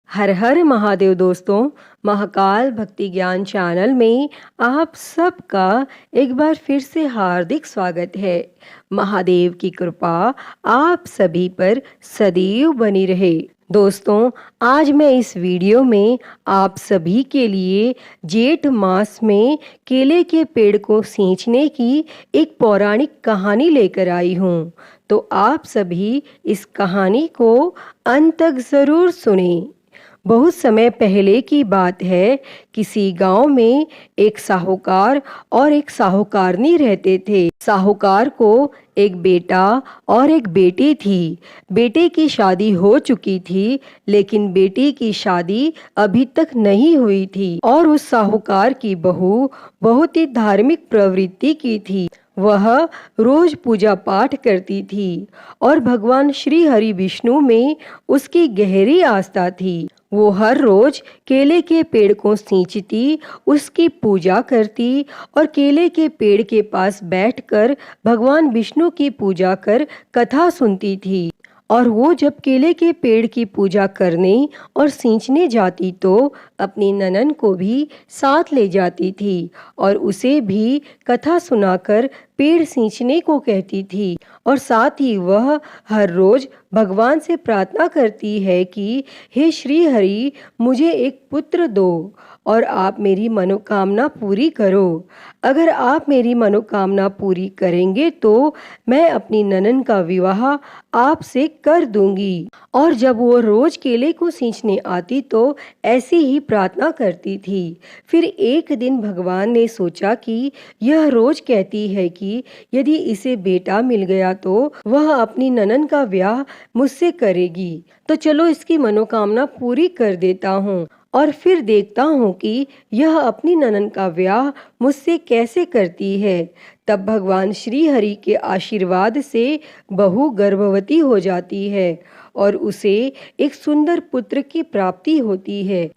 हर हर महादेव दोस्तों, महाकाल भक्ति ज्ञान चैनल में आप सबका एक बार फिर से हार्दिक स्वागत है। महादेव की कृपा आप सभी पर सदैव बनी रहे। दोस्तों, आज मैं इस वीडियो में आप सभी के लिए जेठ मास में केले के पेड़ को सींचने की एक पौराणिक कहानी लेकर आई हूँ। तो आप सभी इस कहानी को अंत तक ज़रूर सुनें। बहुत समय पहले की बात है। किसी गांव में एक साहूकार और एक साहूकारनी रहते थे। साहूकार को एक बेटा और एक बेटी थी। बेटे की शादी हो चुकी थी, लेकिन बेटी की शादी अभी तक नहीं हुई थी और उस साहूकार की बहू बहुत ही धार्मिक प्रवृत्ति की थी। वह रोज पूजा पाठ करती थी और भगवान श्री हरि विष्णु में उसकी गहरी आस्था थी। वो हर रोज केले के पेड़ को सींचती, उसकी पूजा करती और केले के पेड़ के पास बैठकर भगवान विष्णु की पूजा कर कथा सुनती थी। और वो जब केले के पेड़ की पूजा करने और सींचने जाती तो अपनी ननन को भी साथ ले जाती थी और उसे भी कथा सुनाकर पेड़ सींचने को कहती थी। और साथ ही वह हर रोज भगवान से प्रार्थना करती है कि हे श्री हरि, मुझे एक पुत्र दो और आप मेरी मनोकामना पूरी करो। अगर आप मेरी मनोकामना पूरी करेंगे तो मैं अपनी ननन का विवाह आपसे कर दूंगी। और जब वो रोज केले को सींचने आती तो ऐसी ही प्रार्थना करती थी। फिर एक दिन भगवान ने सोचा कि यह रोज कहती है कि यदि इसे बेटा मिल गया तो वह अपनी ननन का ब्याह मुझसे करेगी, तो चलो इसकी मनोकामना पूरी कर देता हूँ और फिर देखता हूँ कि यह अपनी ननन का ब्याह मुझसे कैसे करती है। तब भगवान श्री हरि के आशीर्वाद से बहू गर्भवती हो जाती है और उसे एक सुंदर पुत्र की प्राप्ति होती है।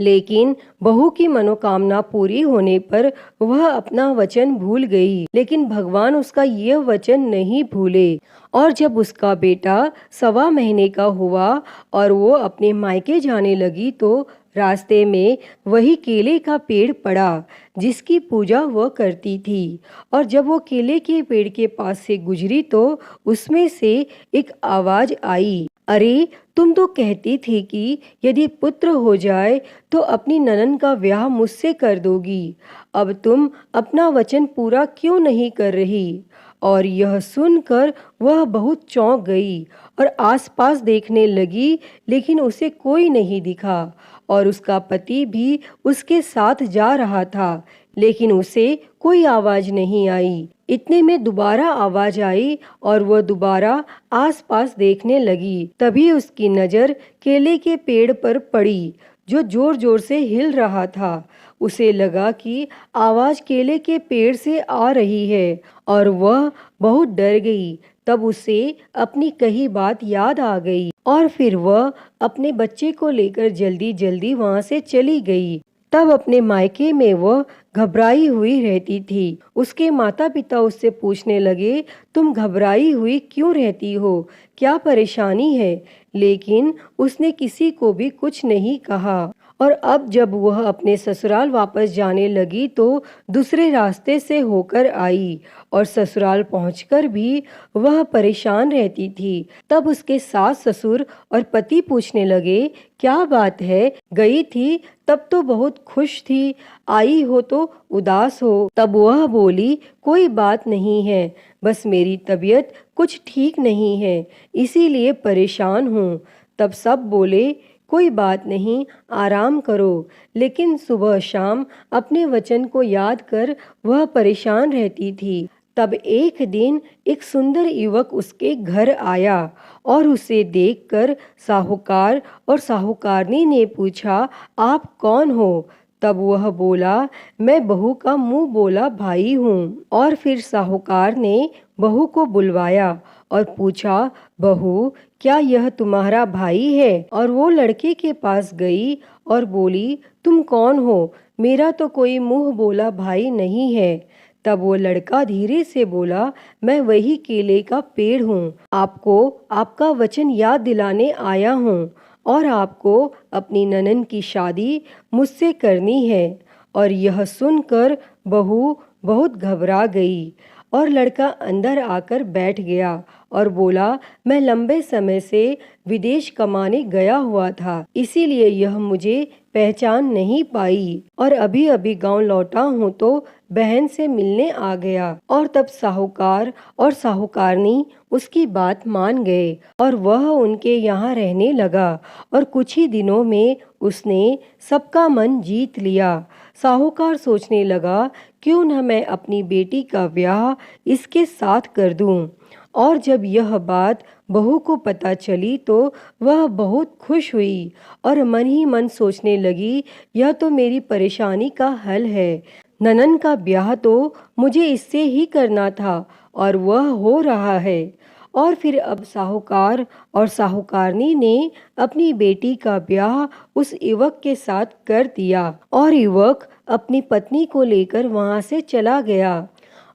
लेकिन बहू की मनोकामना पूरी होने पर वह अपना वचन भूल गई, लेकिन भगवान उसका यह वचन नहीं भूले। और जब उसका बेटा 1.25 महीने का हुआ और वो अपने मायके जाने लगी तो रास्ते में वही केले का पेड़ पड़ा जिसकी पूजा वह करती थी। और जब वो केले के पेड़ के पास से गुजरी तो उसमें से एक आवाज आई, अरे तुम तो कहती थी कि यदि पुत्र हो जाए तो अपनी ननन का ब्याह मुझसे कर दोगी। अब तुम अपना वचन पूरा क्यों नहीं कर रही? और यह सुनकर वह बहुत चौंक गई और आसपास देखने लगी, लेकिन उसे कोई नहीं दिखा। और उसका पति भी उसके साथ जा रहा था, लेकिन उसे कोई आवाज नहीं आई। इतने में दोबारा आवाज आई और वह दोबारा आसपास देखने लगी। तभी उसकी नजर केले के पेड़ पर पड़ी जो जोर जोर से हिल रहा था। उसे लगा कि आवाज केले के पेड़ से आ रही है और वह बहुत डर गई। तब उसे अपनी कही बात याद आ गई और फिर वह अपने बच्चे को लेकर जल्दी जल्दी वहां से चली गई। तब अपने मायके में वह घबराई हुई रहती थी। उसके माता पिता उससे पूछने लगे, तुम घबराई हुई क्यों रहती हो, क्या परेशानी है? लेकिन उसने किसी को भी कुछ नहीं कहा। और अब जब वह अपने ससुराल वापस जाने लगी तो दूसरे रास्ते से होकर आई और ससुराल पहुंचकर भी वह परेशान रहती थी। तब उसके सास ससुर और पति पूछने लगे, क्या बात है, गई थी तब तो बहुत खुश थी, आई हो तो उदास हो। तब वह बोली, कोई बात नहीं है, बस मेरी तबीयत कुछ ठीक नहीं है, इसीलिए परेशान हूँ। तब सब बोले, कोई बात नहीं, आराम करो। लेकिन सुबह शाम अपने वचन को याद कर वह परेशान रहती थी। तब एक दिन एक सुंदर युवक उसके घर आया और उसे देखकर साहूकार और साहूकारनी ने पूछा, आप कौन हो? तब वह बोला, मैं बहू का मुंह बोला भाई हूँ। और फिर साहूकार ने बहू को बुलवाया और पूछा, बहू क्या यह तुम्हारा भाई है? और वो लड़के के पास गई और बोली, तुम कौन हो? मेरा तो कोई मुंह बोला भाई नहीं है। तब वो लड़का धीरे से बोला, मैं वही केले का पेड़ हूँ, आपको आपका वचन याद दिलाने आया हूँ। और आपको अपनी ननद की शादी मुझसे करनी है। और यह सुनकर बहू बहुत घबरा गई और लड़का अंदर आकर बैठ गया और बोला, मैं लंबे समय से विदेश कमाने गया हुआ था, इसीलिए यह मुझे पहचान नहीं पाई और अभी अभी गांव लौटा हूँ तो बहन से मिलने आ गया। और तब साहूकार और साहूकारनी उसकी बात मान गए और वह उनके यहाँ रहने लगा और कुछ ही दिनों में उसने सबका मन जीत लिया। साहूकार सोचने लगा, क्यों न मैं अपनी बेटी का ब्याह इसके साथ कर दूं। और जब यह बात बहू को पता चली तो वह बहुत खुश हुई और मन ही मन सोचने लगी, यह तो मेरी परेशानी का हल है। ननन का ब्याह तो मुझे इससे ही करना था और वह हो रहा है। और फिर अब साहूकार और साहूकारनी ने अपनी बेटी का ब्याह उस युवक के साथ कर दिया और युवक अपनी पत्नी को लेकर वहां से चला गया।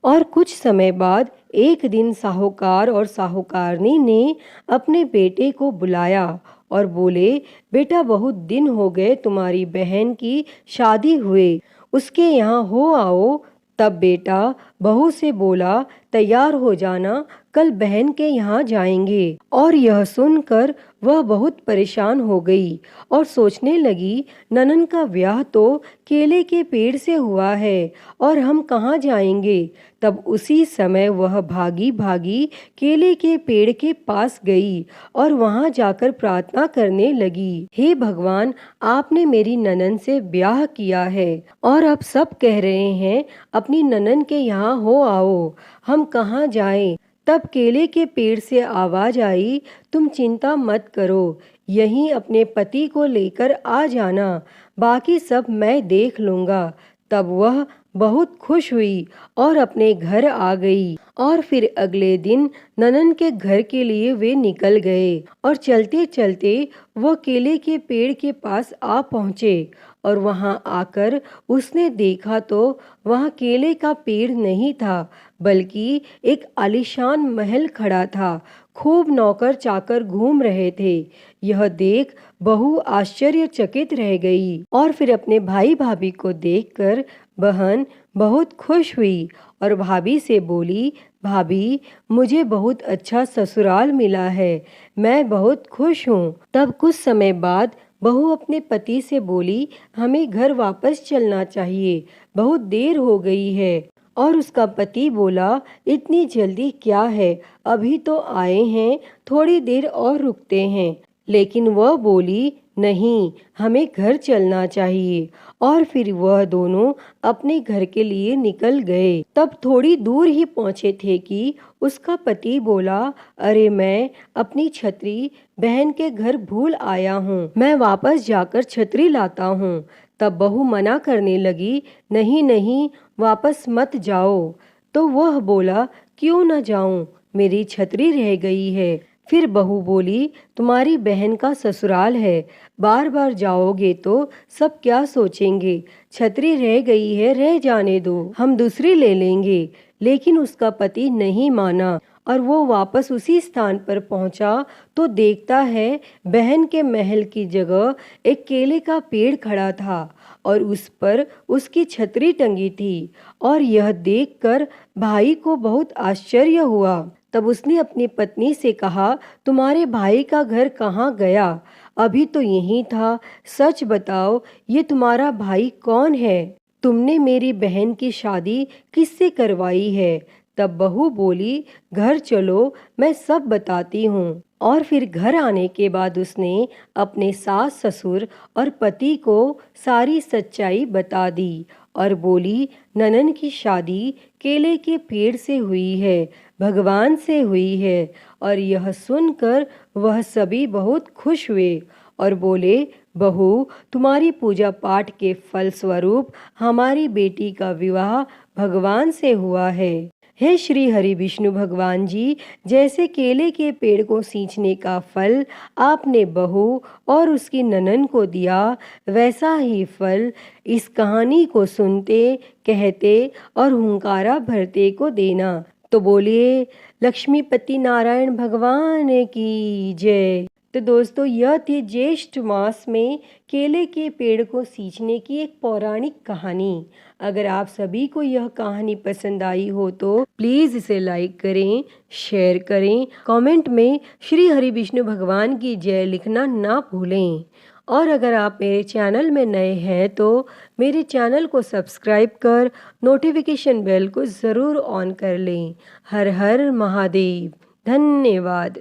और कुछ समय बाद एक दिन साहूकार और साहूकारनी ने अपने बेटे को बुलाया और बोले, बेटा बहुत दिन हो गए तुम्हारी बहन की शादी हुए, उसके यहाँ हो आओ। तब बेटा बहू से बोला, तैयार हो जाना, कल बहन के यहाँ जाएंगे। और यह सुनकर वह बहुत परेशान हो गई और सोचने लगी, ननन का ब्याह तो केले के पेड़ से हुआ है और हम कहाँ जाएंगे। तब उसी समय वह भागी भागी केले के पेड़ के पास गई और वहां जाकर प्रार्थना करने लगी, हे भगवान, आपने मेरी ननन से ब्याह किया है और अब सब कह रहे हैं अपनी ननन के यहाँ हो आओ, हम कहाँ जाएं। तब केले के पेड़ से आवाज आई, तुम चिंता मत करो, यहीं अपने पति को लेकर आ जाना, बाकी सब मैं देख लूंगा। तब वह बहुत खुश हुई और अपने घर आ गई। और फिर अगले दिन ननन के घर के लिए वे निकल गए और चलते चलते वह केले के पेड़ के पास आ पहुँचे और वहां आकर उसने देखा तो वहां केले का पेड़ नहीं था, बल्कि एक आलीशान महल खड़ा था। खूब नौकर चाकर घूम रहे थे। यह देख बहू आश्चर्यचकित रह गई और फिर अपने भाई भाभी को देखकर बहन बहुत खुश हुई और भाभी से बोली, भाभी, मुझे बहुत अच्छा ससुराल मिला है, मैं बहुत खुश हूँ। तब कुछ समय बाद बहू अपने पति से बोली, हमें घर वापस चलना चाहिए, बहुत देर हो गई है। और उसका पति बोला, इतनी जल्दी क्या है, अभी तो आए हैं, थोड़ी देर और रुकते हैं। लेकिन वह बोली, नहीं, हमें घर चलना चाहिए। और फिर वह दोनों अपने घर के लिए निकल गए। तब थोड़ी दूर ही पहुंचे थे कि उसका पति बोला, अरे मैं अपनी छतरी बहन के घर भूल आया हूँ, मैं वापस जाकर छतरी लाता हूँ। तब बहू मना करने लगी, नहीं नहीं, वापस मत जाओ। तो वह बोला, क्यों न जाऊं, मेरी छतरी रह गई है। फिर बहू बोली, तुम्हारी बहन का ससुराल है, बार बार जाओगे तो सब क्या सोचेंगे, छतरी रह गई है, रह जाने दो, हम दूसरी ले लेंगे। लेकिन उसका पति नहीं माना और वो वापस उसी स्थान पर पहुंचा तो देखता है बहन के महल की जगह एक केले का पेड़ खड़ा था और उस पर उसकी छतरी टंगी थी। और यह देखकर भाई को बहुत आश्चर्य हुआ। तब उसने अपनी पत्नी से कहा, तुम्हारे भाई का घर कहाँ गया, अभी तो यहीं था, सच बताओ, ये तुम्हारा भाई कौन है, तुमने मेरी बहन की शादी किससे करवाई है। तब बहू बोली, घर चलो, मैं सब बताती हूँ। और फिर घर आने के बाद उसने अपने सास ससुर और पति को सारी सच्चाई बता दी और बोली, ननन की शादी केले के पेड़ से हुई है, भगवान से हुई है। और यह सुनकर वह सभी बहुत खुश हुए और बोले, बहू, तुम्हारी पूजा पाठ के फल स्वरूप हमारी बेटी का विवाह भगवान से हुआ है। हे श्री हरि विष्णु भगवान जी, जैसे केले के पेड़ को सींचने का फल आपने बहू और उसकी ननन को दिया, वैसा ही फल इस कहानी को सुनते, कहते और हुंकारा भरते को देना। तो बोलिए लक्ष्मीपति नारायण भगवान की जय। तो दोस्तों यह थी ज्येष्ठ मास में केले के पेड़ को सींचने की एक पौराणिक कहानी। अगर आप सभी को यह कहानी पसंद आई हो तो प्लीज़ इसे लाइक करें, शेयर करें, कमेंट में श्री हरि विष्णु भगवान की जय लिखना ना भूलें। और अगर आप मेरे चैनल में नए हैं तो मेरे चैनल को सब्सक्राइब कर नोटिफिकेशन बेल को ज़रूर ऑन कर लें। हर हर महादेव। धन्यवाद।